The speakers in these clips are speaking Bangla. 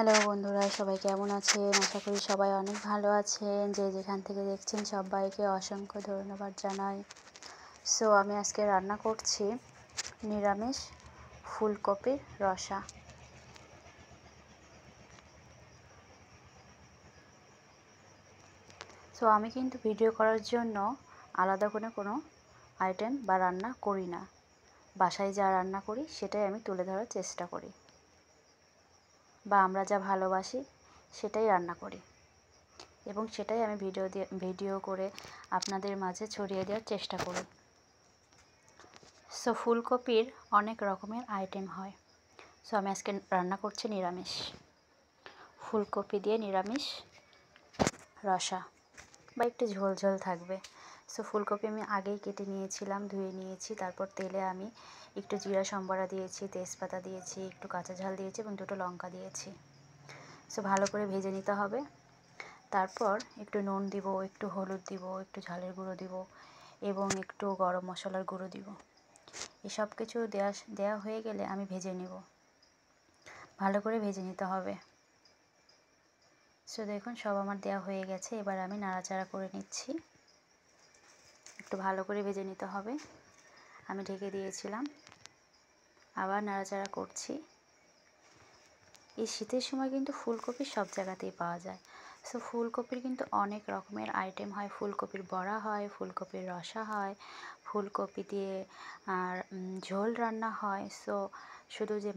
হ্যালো বন্ধুরা, সবাই কেমন আছেন? আশা করি সবাই অনেক ভালো আছেন। যে যেখান থেকে দেখছেন সবাইকে অসংখ্য ধন্যবাদ জানাই। সো আমি আজকে রান্না করছি নিরামিষ ফুলকপির রসা। সো আমি কিন্তু ভিডিও করার জন্য আলাদা করে কোনো আইটেম বা রান্না করি না। বাসায় যা রান্না করি সেটাই আমি তুলে ধরার চেষ্টা করি, বা আমরা যা ভালোবাসি সেটাই রান্না করি, এবং সেটাই আমি ভিডিও করে আপনাদের মাঝে ছড়িয়ে দেওয়ার চেষ্টা করি। সো ফুলকপির অনেক রকমের আইটেম হয়। সো আমি আজকে রান্না করছি নিরামিষ ফুলকপি দিয়ে নিরামিষ রসা, বা একটু ঝোল ঝোল থাকবে। সো ফুলকপি আমি আগেই কেটে নিয়েছিলাম, ধুয়ে নিয়েছি। তারপর তেলে আমি একটু জিরা সম্বরা দিয়েছি, তেজপাতা দিয়েছি, একটু কাঁচা ঝাল দিয়েছি এবং দুটো লঙ্কা দিয়েছি। সো ভালো করে ভেজে নিতে হবে। তারপর একটু নুন দিব, একটু হলুদ দিব, একটু ঝালের গুঁড়ো দিব এবং একটু গরম মশলার গুঁড়ো দিব। এসব কিছু দেওয়া হয়ে গেলে আমি ভেজে নেব, ভালো করে ভেজে নিতে হবে। সো দেখুন সব আমার দেওয়া হয়ে গেছে। এবার আমি নাড়াচাড়া করে নিচ্ছি। একটু ভালো করে ভেজে নিতে হবে। আমি ঢেকে দিয়েছিলাম, আবার নাড়াচাড়া করছি। এই শীতের সময় কিন্তু ফুলকপি সব জায়গাতেই পাওয়া যায়। সো ফুলকপির কিন্তু অনেক রকমের আইটেম হয়। ফুলকপির বড়া হয়, ফুলকপির রসা হয়, ফুলকপি দিয়ে আর ঝোল রান্না হয়। সো শুধু যে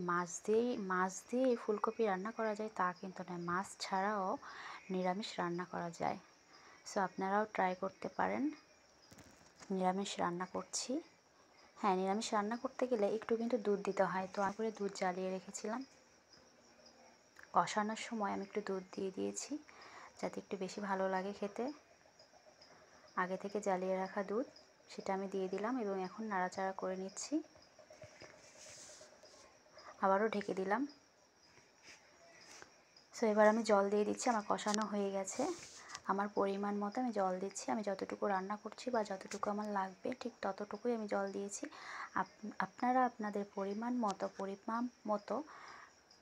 মাছ দিয়েই ফুলকপি রান্না করা যায় তা কিন্তু নয়, মাছ ছাড়াও নিরামিষ রান্না করা যায়। সো আপনারাও ট্রাই করতে পারেন। নিরামিষ রান্না করছি। হ্যাঁ, নিরামিষ রান্না করতে গেলে একটু কিন্তু দুধ দিতে হয়। তো আমি করে দুধ জ্বালিয়ে রেখেছিলাম। কষানোর সময় আমি একটু দুধ দিয়ে দিয়েছি যাতে একটু বেশি ভালো লাগে খেতে। আগে থেকে জ্বালিয়ে রাখা দুধ সেটা আমি দিয়ে দিলাম এবং এখন নাড়াচাড়া করে নিচ্ছি। আবারও ঢেকে দিলাম। সো এবার আমি জল দিয়ে দিচ্ছি। আমার কষানো হয়ে গেছে। আমার পরিমাণ মতো আমি জল দিচ্ছি। আমি যতটুকু রান্না করছি বা যতটুকু আমার লাগবে ঠিক ততটুকুই আমি জল দিয়েছি। আপনারা আপনাদের পরিমাণ মতো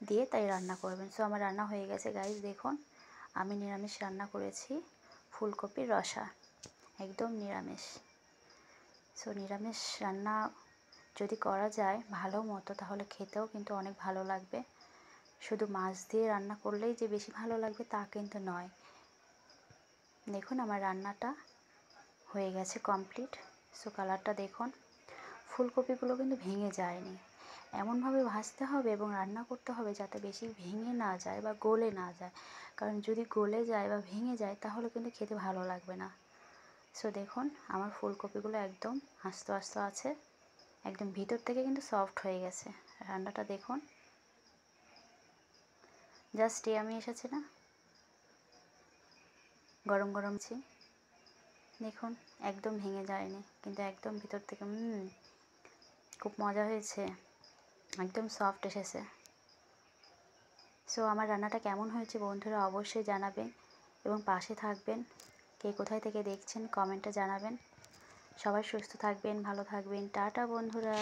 দিয়ে তাই রান্না করবেন। সো আমার রান্না হয়ে গেছে গাইস। দেখুন আমি নিরামিষ রান্না করেছি ফুলকপির রসা, একদম নিরামিষ। সো নিরামিষ রান্না যদি করা যায় ভালো মতো তাহলে খেতেও কিন্তু অনেক ভালো লাগবে। শুধু মাছ দিয়ে রান্না করলেই যে বেশি ভালো লাগবে তা কিন্তু নয়। দেখুন আমার রান্নাটা হয়ে গেছে কমপ্লিট। সো কালারটা দেখুন। ফুলকপিগুলো কিন্তু ভেঙে যায়নি। এমনভাবে ভাজতে হবে এবং রান্না করতে হবে যাতে বেশি ভেঙে না যায় বা গলে না যায়, কারণ যদি গলে যায় বা ভেঙে যায় তাহলে কিন্তু খেতে ভালো লাগবে না। সো দেখুন আমার ফুলকপিগুলো একদম আস্তে আস্তে আছে, একদম ভিতর থেকে কিন্তু সফট হয়ে গেছে। রান্নাটা দেখুন, জাস্ট আমি এসেছে না, গরম গরম দেখুন একদম ভেঙে যায়নি, কিন্তু একদম ভিতর থেকে খুব মজা হয়েছে, একদম সফট এসেছে। সো আমার রান্নাটা কেমন হয়েছে বন্ধুরা অবশ্যই জানাবেন এবং পাশে থাকবেন। কে কোথায় থেকে দেখছেন কমেন্টে জানাবেন। সবাই সুস্থ থাকবেন, ভালো থাকবেন। টাটা বন্ধুরা।